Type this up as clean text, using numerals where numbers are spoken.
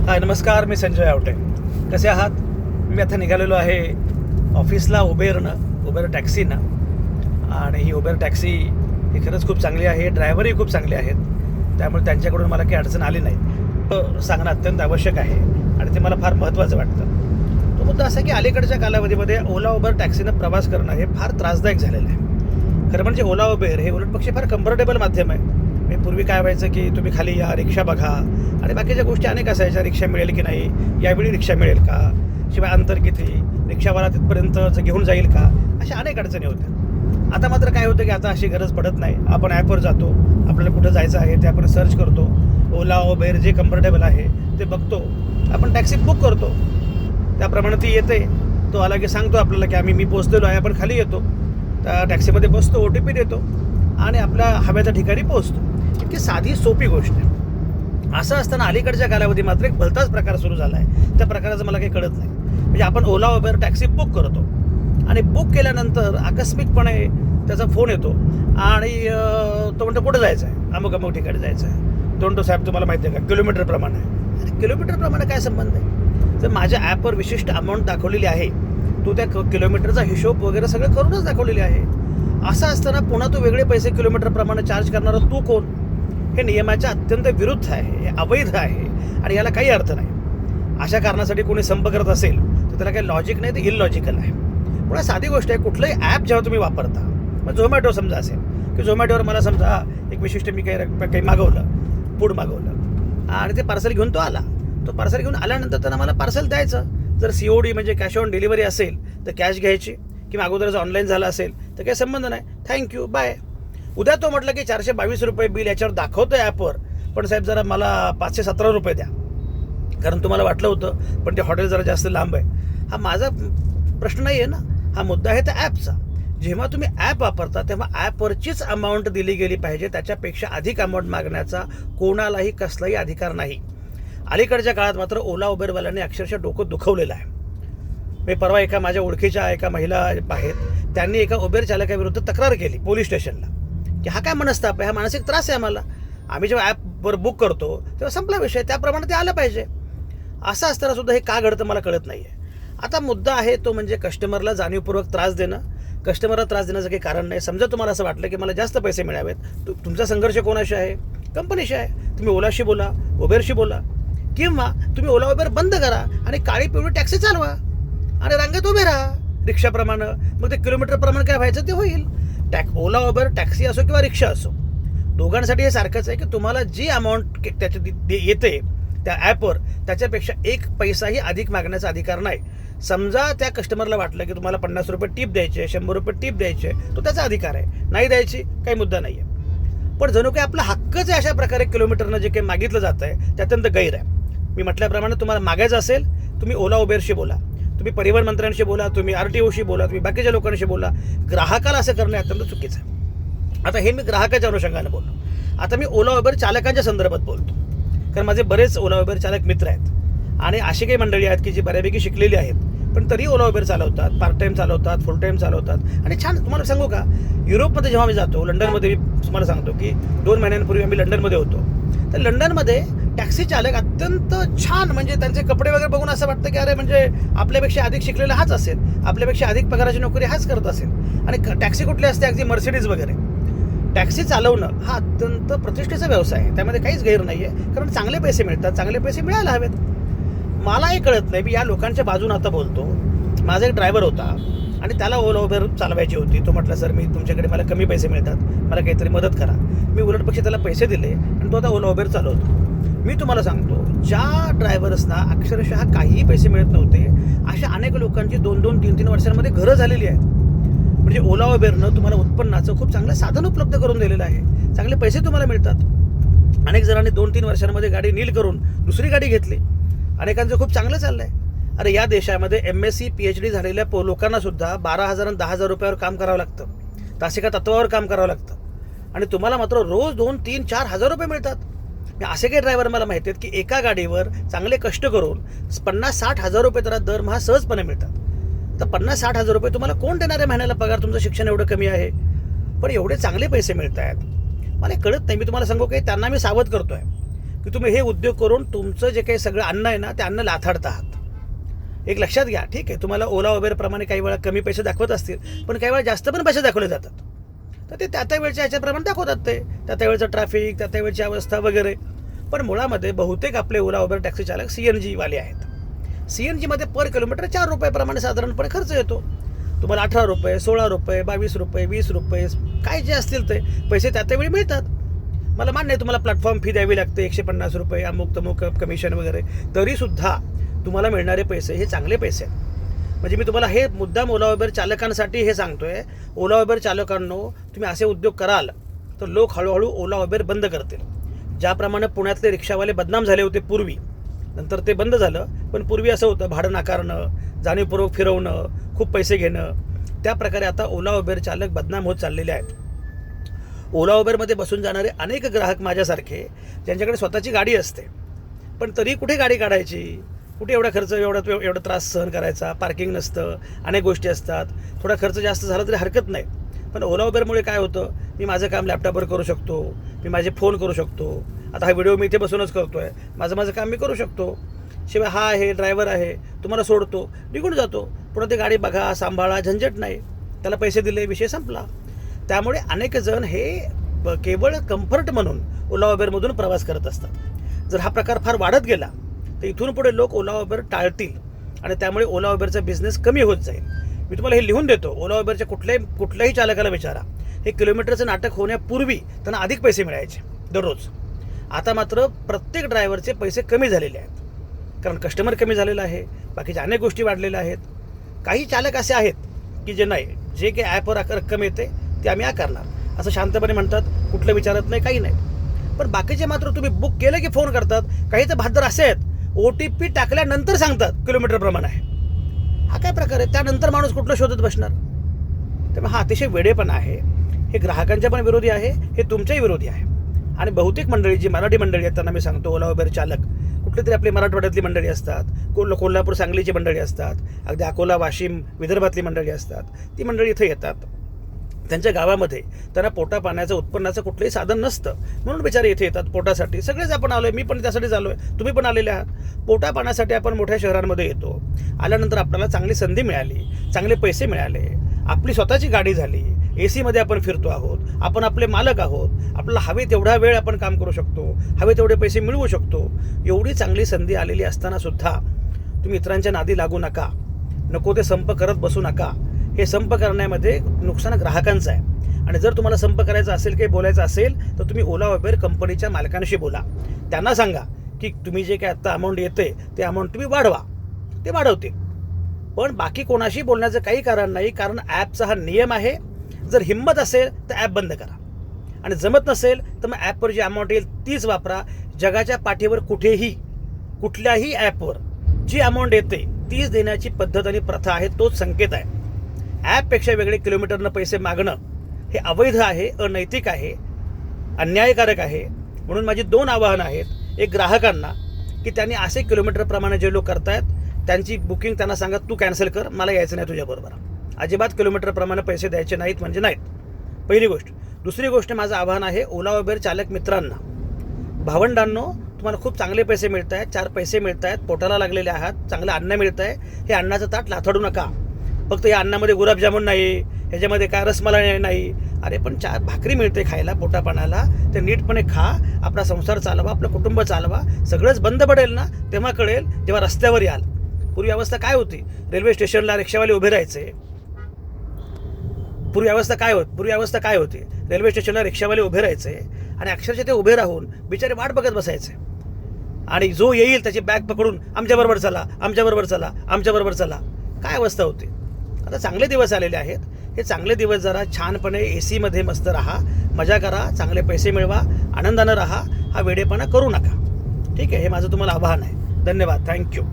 हाय नमस्कार, मी संजय आवटे. कसे आहात? मी आता निघालेलो आहे ऑफिसला उबेर टॅक्सीनं. आणि ही उबेर टॅक्सी ही खरंच खूप चांगली आहे. ड्रायव्हरही खूप चांगले आहेत, त्यामुळे त्यांच्याकडून मला काही अडचण आली नाही. सांगणं अत्यंत आवश्यक आहे आणि ते मला फार महत्त्वाचं वाटतं. तो मुद्दा असा की अलीकडच्या कालावधीमध्ये ओला उबर टॅक्सीनं प्रवास करणं हे फार त्रासदायक झालेलं आहे. खरं म्हणजे ओला उबेर हे उलटपक्षी फार कम्फर्टेबल माध्यम आहे. पूर्वी काय व्हायचं की तुम्ही खाली या, रिक्षा बघा आणि बाकीच्या गोष्टी अनेक असायच्या. रिक्षा मिळेल की नाही, यावेळी रिक्षा मिळेल का, शिवाय अंतर किती, रिक्षावाला तिथपर्यंत घेऊन जाईल का, अशा अनेक अडचणी होत्या. आता मात्र काय होतं की आता अशी गरज पडत नाही. आपण ॲपवर जातो, आपल्याला कुठं जायचं आहे ते आपण सर्च करतो, ओला उबेर जे कम्फर्टेबल आहे ते बघतो, आपण टॅक्सी बुक करतो, त्याप्रमाणे ती येते. तो आला की सांगतो आपल्याला की मी पोहोचलेलो आहे. आपण खाली येतो, त्या टॅक्सीमध्ये बसतो, OTP देतो आणि आपल्या हव्याच्या ठिकाणी पोहोचतो. इतकी साधी सोपी गोष्ट आहे. असं असताना अलीकडच्या कालावधी मात्र एक भलताच प्रकार सुरू झाला आहे. त्या प्रकाराचं मला काही कळत नाही. म्हणजे आपण ओला उबेर टॅक्सी बुक करतो आणि बुक केल्यानंतर आकस्मिकपणे त्याचा फोन येतो आणि तो म्हणतो कुठं जायचं आहे, अमुक ठिकाणी जायचं आहे. तो म्हणतो साहेब तुम्हाला माहिती आहे का किलोमीटरप्रमाणे आहे. अरे किलोमीटरप्रमाणे काय संबंध आहे? जर माझ्या ॲपवर विशिष्ट अमाऊंट दाखवलेली आहे, तो त्या किलोमीटरचा हिशोब वगैरे सगळं करूनच दाखवलेली आहे. असं असताना पुन्हा तू वेगळे पैसे किलोमीटरप्रमाणे चार्ज करणारा तू कोण? हे नियमाच्या अत्यंत विरुद्ध आहे, हे अवैध आहे आणि याला काही अर्थ नाही. अशा कारणासाठी कोणी संप करत असेल तर त्याला काही लॉजिक नाही, ते इलॉजिकल आहे. पुन्हा साधी गोष्ट आहे, कुठलंही ॲप जेव्हा तुम्ही वापरता, मग झोमॅटो समजा असेल की झोमॅटोवर मला समजा एक विशिष्ट मी काही मागवलं, फूड मागवलं आणि ते पार्सल घेऊन तो आला. तो पार्सल घेऊन आल्यानंतर त्यांना मला पार्सल द्यायचं. जर COD म्हणजे कॅश ऑन डिलिव्हरी असेल तर कॅश घ्यायची, किंवा अगोदरच ऑनलाईन झालं असेल तर काही संबंध नाही, थँक्यू बाय. उद्या तो म्हटलं की 422 रुपये बिल याच्यावर दाखवतोय ॲपवर, पण साहेब जरा मला 517 रुपये द्या, कारण तुम्हाला वाटलं होतं पण ते हॉटेल जरा जास्त लांब आहे. हा माझा प्रश्न नाही आहे ना, हा मुद्दा आहे त्या ॲपचा. जेव्हा तुम्ही ॲप वापरता तेव्हा ॲपवरचीच अमाऊंट दिली गेली पाहिजे, त्याच्यापेक्षा अधिक अमाऊंट मागण्याचा कोणालाही कसलाही अधिकार नाही. अलीकडच्या काळात मात्र ओला उबेरवाल्यांनी अक्षरशः डोकं दुखवलेलं आहे. मी परवा एका माझ्या ओळखीच्या एका महिला आहेत, त्यांनी एका उबेर चालकाविरुद्ध तक्रार केली पोलीस स्टेशनला की हा काय मनस्ताप आहे, हा मानसिक त्रास आहे आम्हाला. आम्ही जेव्हा ॲपवर बुक करतो तेव्हा संपला विषय, त्याप्रमाणे ते आलं पाहिजे. असं असताना सुद्धा हे का घडतं मला कळत नाही आहे. आता मुद्दा आहे तो म्हणजे कस्टमरला जाणीवपूर्वक त्रास देणं. कस्टमरला त्रास देण्याचं काही कारण नाही. समजा तुम्हाला असं वाटलं की मला जास्त पैसे मिळावेत, तुमचा संघर्ष कोणाशी आहे? कंपनीशी आहे. तुम्ही ओलाशी बोला, उबेरशी बोला, किंवा तुम्ही ओला उबेर बंद करा आणि काळी पिवळी टॅक्सी चालवा आणि रांगेत उभे राहा रिक्षाप्रमाणे. मग ते किलोमीटरप्रमाणे काय व्हायचं ते होईल. ओला उबेर टॅक्सी असो किंवा रिक्षा असो, दोघांसाठी हे सारखंच आहे की तुम्हाला जी अमाऊंट त्याच्यात येते त्या ॲपवर, त्याच्यापेक्षा एक पैसाही अधिक मागण्याचा अधिकार नाही. समजा त्या कस्टमरला वाटलं की तुम्हाला 50 रुपये टिप द्यायचे, 100 रुपये टिप द्यायचे, तो त्याचा अधिकार आहे. नाही द्यायची काही मुद्दा नाही आहे. पण जणू काही आपला हक्कच आहे अशा प्रकारे किलोमीटरनं जे काही मागितलं जातं आहे ते अत्यंत गैर आहे. मी म्हटल्याप्रमाणे तुम्हाला मागायचं असेल तुम्ही ओला उबेरशी बोला, तुम्ही परिवहन मंत्र्यांशी बोला, तुम्ही RTOशी बोला, तुम्ही बाकीच्या लोकांशी बोला. ग्राहकाला असं करणं अत्यंत चुकीचं आहे. आता हे मी ग्राहकाच्या अनुषंगाने बोललो. आता मी ओला उबेर चालकांच्या संदर्भात बोलतो, कारण माझे बरेच ओला उबेर चालक मित्र आहेत आणि अशी काही मंडळी आहेत की जी बऱ्यापैकी शिकलेली आहेत, पण तरी ओला उबेर चालवतात, पार्ट टाईम चालवतात, फुल टाईम चालवतात आणि छान. तुम्हाला सांगू का, युरोपमध्ये जेव्हा मी जातो, लंडनमध्ये, मी तुम्हाला सांगतो की 2 महिन्यांपूर्वी आम्ही लंडनमध्ये होतो, तर लंडनमध्ये टॅक्सी चालक अत्यंत छान, म्हणजे त्यांचे कपडे वगैरे बघून असं वाटतं की अरे म्हणजे आपल्यापेक्षा अधिक शिकलेला हाच असेल, आपल्यापेक्षा अधिक पगाराची नोकरी हाच करत असेल. आणि टॅक्सी कुठली असते, अगदी मर्सिडीज वगैरे. टॅक्सी चालवणं हा अत्यंत प्रतिष्ठेचा व्यवसाय आहे, त्यामध्ये काहीच गैर नाही आहे, कारण चांगले पैसे मिळतात, चांगले पैसे मिळायला हवेत. मलाही कळत नाही, मी या लोकांच्या बाजूने आता बोलतो. माझा एक ड्रायव्हर होता आणि त्याला ओला उबेर चालवायची होती. तो म्हटला सर मी तुमच्याकडे, मला कमी पैसे मिळतात, मला काहीतरी मदत करा. मी उलटपक्षी त्याला पैसे दिले आणि तो आता ओला उबेर चालवतो. मी तुम्हाला सांगतो, ज्या ड्रायव्हर्सना अक्षरशः काहीही पैसे मिळत नव्हते, अशा अनेक लोकांची 2-2, 3-3 वर्षांमध्ये घरं झालेली आहेत. म्हणजे ओला उबेरनं तुम्हाला उत्पन्नाचं खूप चांगलं साधन उपलब्ध करून दिलेलं आहे, चांगले पैसे तुम्हाला मिळतात. अनेक जणांनी 2-3 वर्षांमध्ये गाडी नील करून दुसरी गाडी घेतली. अनेकांचं खूप चांगलं चाललंय. अरे या देशामध्ये MSc PhD झालेल्या लोकांना सुद्धा 12,000 आणि 10,000 रुपयावर काम करावं लागतं, तासिका तत्वावर काम करावं लागतं, आणि तुम्हाला मात्र रोज 2, 3, 4 हजार रुपये मिळतात. असे काही ड्रायव्हर मला माहिती आहेत की एका गाडीवर चांगले कष्ट करून 50-60 हजार रुपये तर दरमहा सहजपणे मिळतात. तर 50-60 हजार रुपये तुम्हाला कोण देणार आहे महिन्याला पगार? तुमचं शिक्षण एवढं कमी आहे, पण एवढे चांगले पैसे मिळत आहेत. मला कळत नाही. मी तुम्हाला सांगू की त्यांना मी सावध करतोय. की तुम्ही हे उद्योग करून तुमचं जे काही सगळं अन्न आहे ना ते अन्न लाथाडत आहात. एक लक्षात घ्या, ठीक आहे, तुम्हाला ओला उबेरप्रमाणे काही वेळा कमी पैसे दाखवत असतील, पण काही वेळा जास्त पण पैसे दाखवले जातात. तर ते त्या वेळच्या ह्याच्याप्रमाणे दाखवतात, ते त्या वेळचं ट्रॅफिक, त्या वेळची अवस्था वगैरे. पण मुळामध्ये बहुतेक आपले ओला उबेर टॅक्सी चालक CNG वाले आहेत. CNGमध्ये पर किलोमीटर 4 रुपयाप्रमाणे साधारणपणे खर्च येतो. तुम्हाला 18 रुपये, 16 रुपये, 22 रुपये, 20 रुपये काय जे असतील ते पैसे त्यावेळी मिळतात. मला मान्य आहे तुम्हाला प्लॅटफॉर्म फी द्यावी लागते, 150 रुपये, अमुक तमुक कमिशन वगैरे, तरीसुद्धा तुम्हाला मिळणारे पैसे हे चांगले पैसे आहेत. म्हणजे मी तुम्हाला हे मुद्दाम ओला उबेर चालकांसाठी हे सांगतोय. ओला उबेर चालकांनो, तुम्ही असे उद्योग कराल तर लोक हळूहळू ओला उबेर बंद करतील. ज्याप्रमाणे पुण्यातले रिक्षावाले बदनाम झाले होते पूर्वी, नंतर ते बंद झालं, पण पूर्वी असं होतं भाडं नाकारणं, जाणीवपूर्वक फिरवणं, खूप पैसे घेणं. त्या प्रकारे आता ओला उबेर चालक बदनाम होत चाललेले आहेत. ओला उबेरमध्ये बसून जाणारे अनेक ग्राहक माझ्यासारखे, ज्यांच्याकडे स्वतःची गाडी असते, पण तरी कुठे गाडी काढायची, कुठे एवढा खर्च, एवढा त्रास सहन करायचा, पार्किंग नसतं, अनेक गोष्टी असतात. थोडा खर्च जास्त झाला तरी हरकत नाही. पण ओला उबेरमुळे काय होतं, मी माझं काम लॅपटॉपवर करू शकतो, मी माझे फोन करू शकतो. आता हा व्हिडिओ मी इथे बसूनच करतो आहे, माझं काम मी करू शकतो. शिवाय हा आहे, ड्रायव्हर आहे, तुम्हाला सोडतो, निघून जातो. पुन्हा ते गाडी बघा, सांभाळा, झंझट नाही, त्याला पैसे दिले, विषय संपला. त्यामुळे अनेक जण हे केवळ कम्फर्ट म्हणून ओला उबेरमधून प्रवास करत असतात. जर हा प्रकार फार वाढत गेला तर इथून पुढे लोक ओला उबेर टाळतील आणि त्यामुळे ओला उबेरचा बिझनेस कमी होत जाईल. मी तुम्हाला हे लिहून देतो, ओला उबेरच्या कुठल्याही चालकाला विचारा, हे किलोमीटरचं नाटक होण्यापूर्वी त्यांना अधिक पैसे मिळायचे दररोज. आता मात्र प्रत्येक ड्रायव्हरचे पैसे कमी झालेले आहेत, कारण कस्टमर कमी झालेला आहे, बाकीच्या अनेक गोष्टी वाढलेल्या आहेत. काही चालक असे आहेत की जे नाही, जे काही ॲपवर रक्कम येते ते आम्ही आकारणार असं शांतपणे म्हणतात, कुठलं विचारत नाही, काही नाही. पण बाकीचे मात्र तुम्ही बुक केलं की फोन करतात. काही तर बहादर असे आहेत, OTP टाकल्यानंतर सांगतात किलोमीटरप्रमाणे आहे. हा काय प्रकार आहे? त्यानंतर माणूस कुठलं शोधत बसणार? त्यामुळे हा अतिशय वेडेपणा आहे. हे ग्राहकांच्या पण विरोधी आहे, हे तुमच्याही विरोधी आहे. आणि बहुतेक मंडळी, जी मराठी मंडळी आहेत त्यांना मी सांगतो, ओला उबेर चालक कुठले तरी आपली मराठवाड्यातली मंडळी असतात, कोल्हापूर सांगलीची मंडळी असतात, अगदी अकोला वाशिम विदर्भातली मंडळी असतात. ती मंडळी इथे येतात, त्यांच्या गावामध्ये त्यांना पोटा पाण्याचं उत्पन्नाचं कुठलंही साधन नसतं, म्हणून बिचारे इथे येतात पोटासाठी. सगळेच आपण आलो आहे, मी पण त्यासाठीच आलो आहे, तुम्ही पण आलेले आहात. पोटा पाण्यासाठी आपण मोठ्या शहरांमध्ये येतो. आल्यानंतर आपल्याला चांगली संधी मिळाली, चांगले पैसे मिळाले, आपली स्वतःची गाडी झाली, AC आपण फिरतो आहोत, आपण आपले मालक आहोत, आपल्याला हवे तेवढा वेळ आपण काम करू शकतो, हवे तेवढे पैसे मिळवू शकतो. एवढी चांगली संधी आलेली असताना सुद्धा तुम्ही इतरांच्या नादी लागू नका, नको ते संप करत बसू नका. हे संप करण्यामध्ये नुकसान ग्राहकांचं आहे. आणि जर तुम्हाला संप करायचा असेल, काही बोलायचं असेल, तर तुम्ही ओला उबेर कंपनीच्या मालकांशी बोला. त्यांना सांगा की तुम्ही जे काय आत्ता अमाऊंट येते ते अमाऊंट तुम्ही वाढवा, ते वाढवतील. पण बाकी कोणाशी बोलण्याचं काही कारण नाही, कारण ॲपचा हा नियम आहे. जर हिंमत असेल तर ॲप बंद करा, आणि जमत नसेल तर मग ॲपवर जी अमाऊंट येईल तीच वापरा. जगाच्या पाठीवर कुठेही कुठल्याही ॲपवर जी अमाऊंट येते तीच देण्याची पद्धत आणि प्रथा आहे, तोच संकेत आहे. ॲपपेक्षा वेगळे किलोमीटरनं पैसे मागणं हे अवैध आहे, अनैतिक आहे, अन्यायकारक आहे. म्हणून माझी 2 आवाहनं आहेत. एक, ग्राहकांना की त्यांनी असे किलोमीटरप्रमाणे जे लोक करतायत त्यांची बुकिंग त्यांना सांगा, तू कॅन्सल कर, मला यायचं नाही तुझ्याबरोबर. अजिबात किलोमीटरप्रमाणे पैसे द्यायचे नाहीत म्हणजे नाहीत, पहिली गोष्ट. दुसरी गोष्ट, माझं आव्हान आहे ओला उबेर चालक मित्रांना, भावंडांनो, तुम्हाला खूप चांगले पैसे मिळत आहेत, 4 पैसे मिळत आहेत, पोटाला लागलेले आहात, चांगलं अन्न मिळतं आहे, हे अन्नाचं ताट लाथाडू नका. फक्त या अन्नामध्ये गुलाबजामुन नाही, ह्याच्यामध्ये काय रसमलाई नाही, अरे पण 4 भाकरी मिळते खायला पोटापाण्याला, ते नीटपणे खा, आपला संसार चालवा, आपलं कुटुंब चालवा. सगळंच बंद पडेल ना तेव्हा कळेल, जेव्हा रस्त्यावर याल. पूर्वी अवस्था काय होती, रेल्वे स्टेशनला रिक्षावाले उभे राहायचे. पूर्वी अवस्था काय होती, रेल्वे स्टेशनला रिक्षावाले उभे राहायचे आणि अक्षरशः ते उभे राहून बिचारे वाट बघत बसायचे. आणि जो येईल त्याची बॅग पकडून आमच्याबरोबर चला, आमच्याबरोबर चला, आमच्याबरोबर चला. काय अवस्था होती. आता चांगले दिवस आलेले आहेत. हे चांगले दिवस जरा छानपणे AC मस्त राहा, मजा करा, चांगले पैसे मिळवा, आनंदानं राहा, हा वेडेपणा करू नका. ठीक आहे, हे माझं तुम्हाला आवाहन आहे. धन्यवाद, थँक्यू.